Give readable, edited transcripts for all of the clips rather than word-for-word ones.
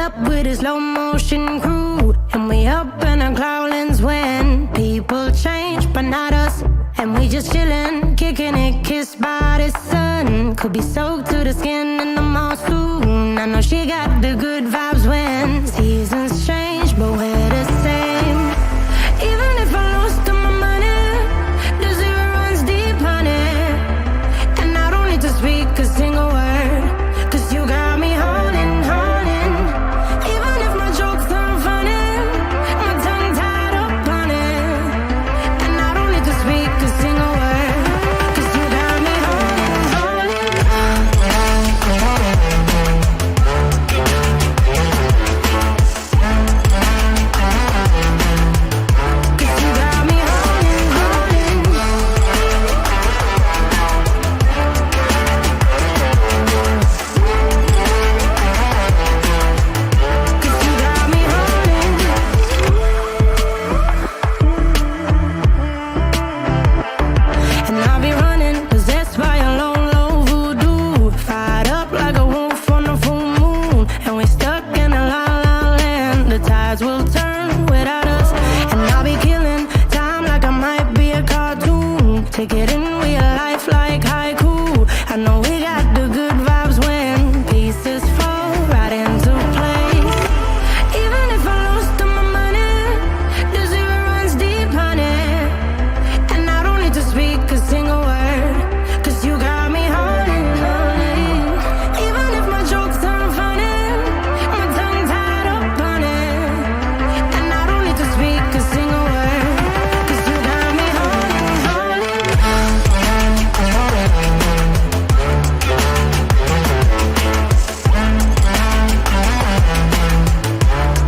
up with a slow motion crew, and we up in our cloudlands when people change, but not us. And we just chillin', kicking it, kissed by the sun. Could be soaked to the skin in the mall soon. I know she got the good vibes when seasons change, but we're the same. Even if I lost all my money, the zero runs deep, honey. And I don't need to speak a single word, 'cause you got me holding, holding. Even if my jokes aren't funny, my tongue tied up on it. And I don't need to speak a single word, 'cause you got me holding, holding. 'Cause you got me holding, holding. 'Cause you got me holding. And I'll be running, possessed by a low, low voodoo. Fired up like a wolf on a full moon. And we stuck in a la la land. The tides will turn without us. And I'll be killing time like I might be a cartoon. Take it in real life like haiku. I know we got the good vibes when pieces fall right into place. Even if I lost all my money, the zero runs deep, honey. And I don't need to speak a single word, 'cause you got me holding, holding. Even if my jokes aren't funny, my tongue tied up on it. And I don't need to speak a single word, 'cause you got me holding, holding.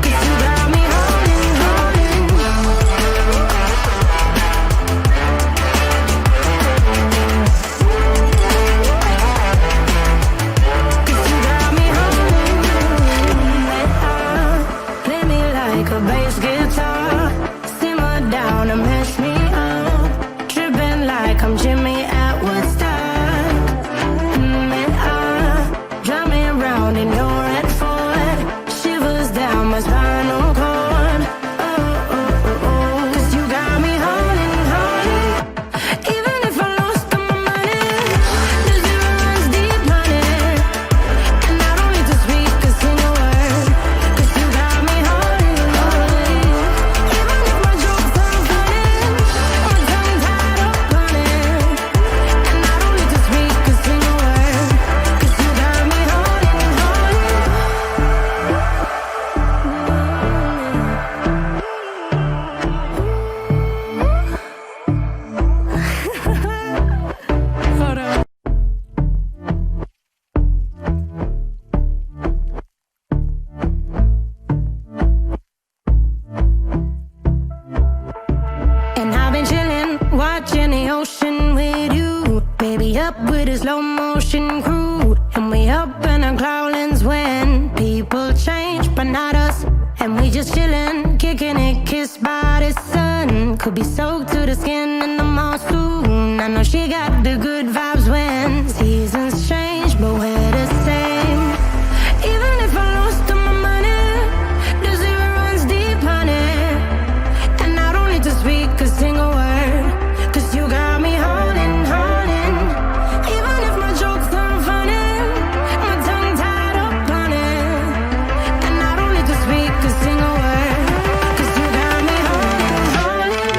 'Cause you got me holding, holding. 'Cause you got me holding. Play me like a bass guitar, simmer down and mess me up, tripping like I'm Jimmy at Woodstock. Drive me around in your red Ford, shivers down my spinal cord. Oh, oh, oh, oh. 'Cause you got me holding, holding. Even if I lost all my money, the zero runs deep, honey. And I don't need to speak a single word, 'cause you got me holding, holding. Even if my jokes aren't funny, my tongue tied up on it. And I don't need to speak a single word, 'cause you got me holding, holding. Hold on. And I've been chillin', watching the ocean with you. Baby, up with a slow motion crew. And we up in our cloudlands when people change, but not us. And we just chillin', kicking it, kissed by the sun. Could be soaked to the skin in the mall soon. I know she got the good vibes when seasons change, but we're the same. Even if I lost all my money, the zero runs deep, honey. And I don't need to speak a single word, 'cause you got me holding, holding. Even if my jokes aren't funny, my tongue tied up on it. And I don't need to speak a single word, 'cause you got me holding, holding.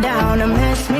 down and mess me